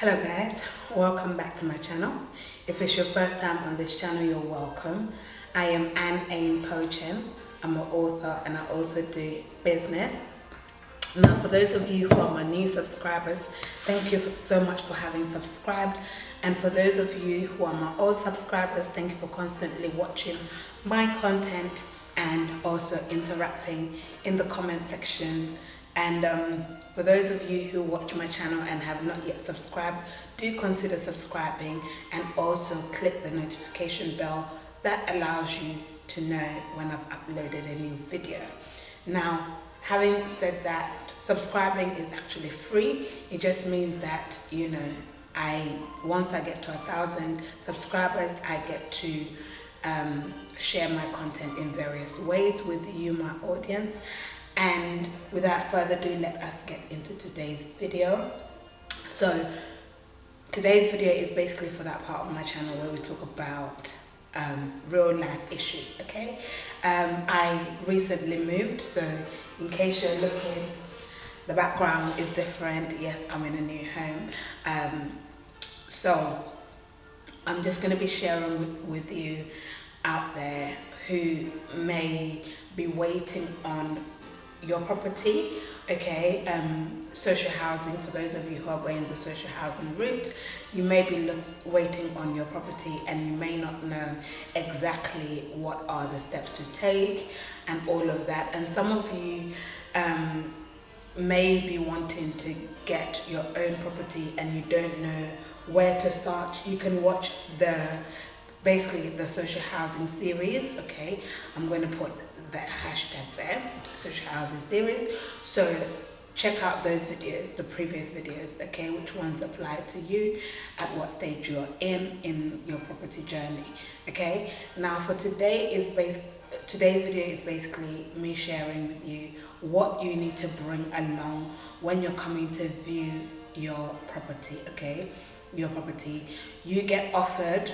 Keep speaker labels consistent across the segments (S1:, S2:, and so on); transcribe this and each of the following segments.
S1: Hello guys, welcome back to my channel. If it's your first time on this channel, you're welcome. I am A.H.P. I'm an author and I also do business. Now for those of you who are my new subscribers, thank you so much for having subscribed. And for those of you who are my old subscribers, thank you for constantly watching my content and also interacting in the comment section. And for those of you who watch my channel and have not yet subscribed, do consider subscribing and also click the notification bell that allows you to know when I've uploaded a new video. Now, having said that, subscribing is actually free. It just means that, once I get to 1,000 subscribers, I get to share my content in various ways with you, my audience. And without further ado, let us get into today's video. So today's video is basically for that part of my channel where we talk about real life issues. Okay, I recently moved, so in case you're looking, the background is different. Yes, I'm in a new home. So I'm just going to be sharing with you out there who may be waiting on your property, okay, social housing. For those of you who are going the social housing route, you may be waiting on your property and you may not know exactly what are the steps to take and all of that. And some of you may be wanting to get your own property and you don't know where to start. You can watch basically the social housing series. Okay, I'm going to put the hashtag there, social housing series. So check out those videos, the previous videos, okay, which ones apply to you at what stage you're in your property journey. Okay, now for today's video is basically me sharing with you what you need to bring along when you're coming to view your property. Okay, your property, you get offered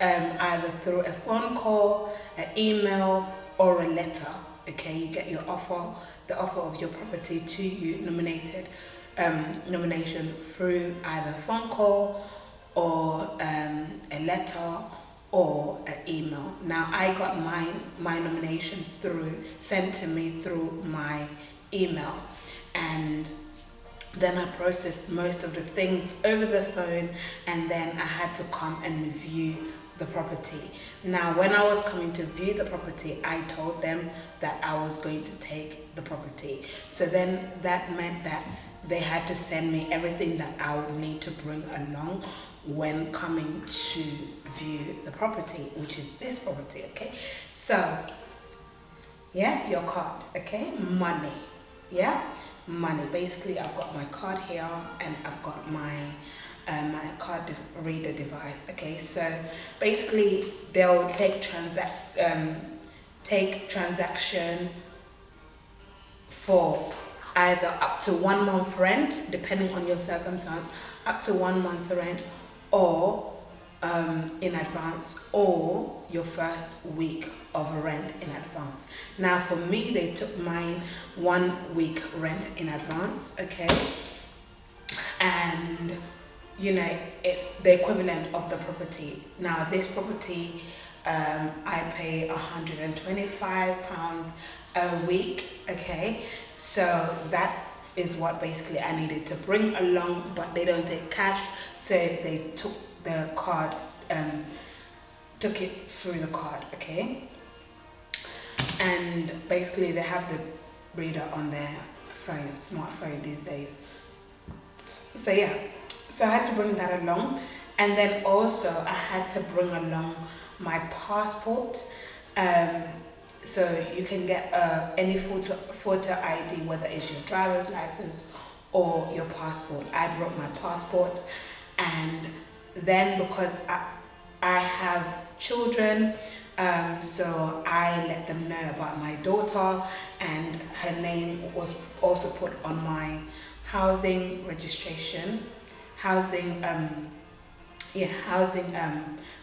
S1: either through a phone call, an email, or a letter. Okay, you get your offer, the offer of your property to you, nomination through either phone call or a letter or an email. Now I got my nomination sent to me through my email, and then I processed most of the things over the phone, and then I had to come and view the property. Now when I was coming to view the property, I told them that I was going to take the property. So then that meant that they had to send me everything that I would need to bring along when coming to view the property, which is this property. Okay, so yeah, your card. Okay, money. Yeah, money. Basically I've got my card here and I've got my card reader device. Okay, so basically they'll take transaction for either up to 1 month rent, depending on your circumstance, up to 1 month rent, or in advance, or your first week of rent in advance. Now for me, they took mine 1 week rent in advance. Okay, and it's the equivalent of the property. Now this property, I pay £125 a week. Okay, so that is what basically I needed to bring along, but they don't take cash, so they took the card, took it through the card. Okay, and basically they have the reader on their phone, smartphone these days. So yeah, so I had to bring that along, and then also I had to bring along my passport. So you can get any photo ID, whether it's your driver's license or your passport. I brought my passport, and then because I have children, so I let them know about my daughter, and her name was also put on my housing registration,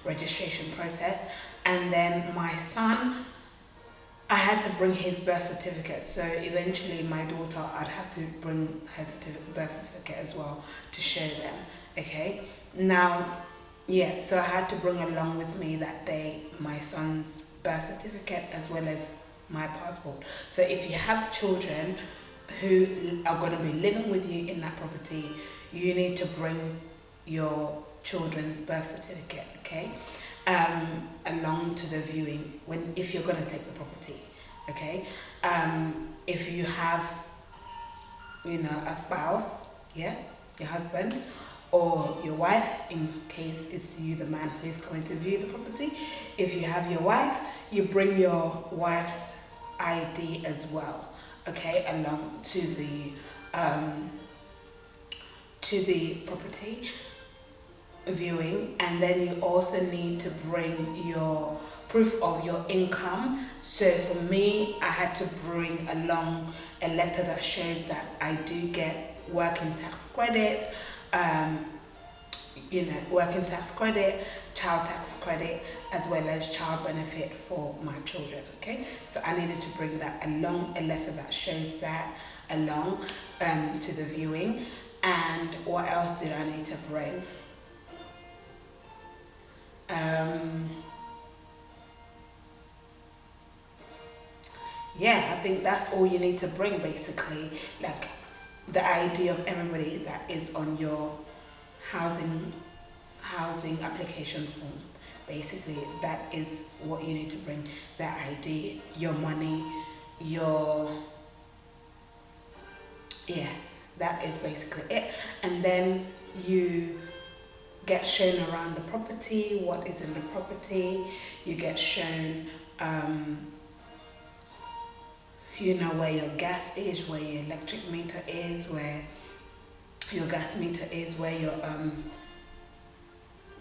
S1: registration process. And then my son, I had to bring his birth certificate. So eventually my daughter, I'd have to bring her birth certificate as well to show them. Okay, now, yeah, so I had to bring along with me that day my son's birth certificate as well as my passport. So if you have children who are going to be living with you in that property, you need to bring your children's birth certificate, okay, along to the viewing if you're going to take the property, okay. If you have, a spouse, yeah, your husband or your wife, in case it's you, the man who is coming to view the property. If you have your wife, you bring your wife's ID as well, okay, along to the property viewing. And then you also need to bring your proof of your income. So for me, I had to bring along a letter that shows that I do get working tax credit, working tax credit, child tax credit, as well as child benefit for my children, okay. So I needed to bring that along, a letter that shows that along to the viewing. And what else did I need to bring? Yeah, I think that's all you need to bring, basically, like the ID of everybody that is on your housing application form. Basically, that is what you need to bring: the ID, your money, your, yeah, that is basically it. And then you get shown around the property, what is in the property. You get shown where your gas is, where your electric meter is, where your gas meter is, where your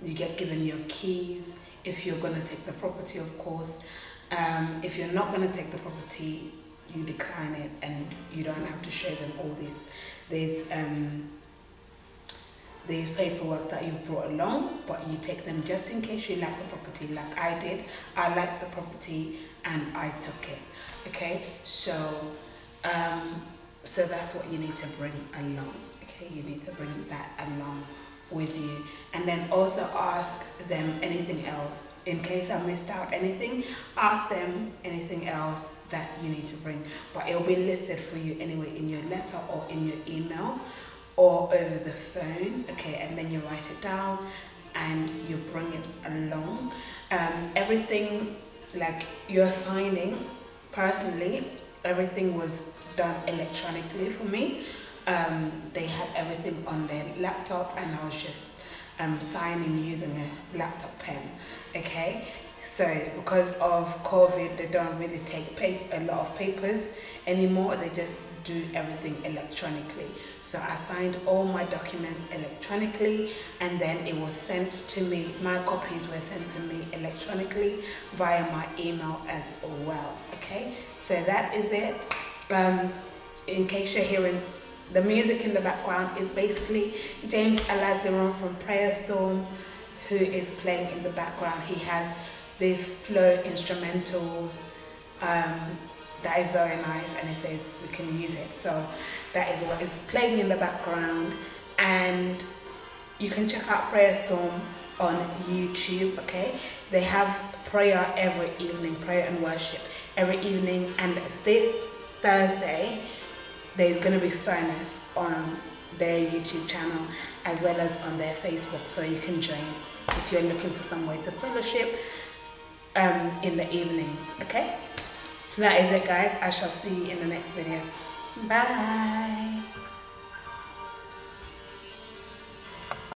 S1: you get given your keys if you're going to take the property, of course. If you're not going to take the property, you decline it, and you don't have to show them all these paperwork that you've brought along, but you take them just in case you like the property, like I did. I liked the property and I took it, okay. So that's what you need to bring along, okay. You need to bring that along with you. And then also ask them anything else in case I missed out anything. Ask them anything else that you need to bring, but it'll be listed for you anyway in your letter or in your email or over the phone, okay. And then you write it down and you bring it along. Everything, like you're signing, personally, everything was done electronically for me. They had everything on their laptop, and I was just signing using a laptop pen, okay. So because of COVID, they don't really take a lot of papers anymore. They just do everything electronically. So I signed all my documents electronically, and then it was sent to me. My copies were sent to me electronically via my email as well, okay. So that is it. In case you're hearing the music in the background, is basically James Aladiran from Prayer Storm, who is playing in the background. He has these flow instrumentals that is very nice, and he says we can use it. So that is what is playing in the background, and you can check out Prayer Storm on YouTube, okay. They have prayer every evening, prayer and worship every evening, and this Thursday there's going to be furnace on their YouTube channel as well as on their Facebook, so you can join if you're looking for some way to fellowship in the evenings, okay. That is it, guys. I shall see you in the next video. Bye.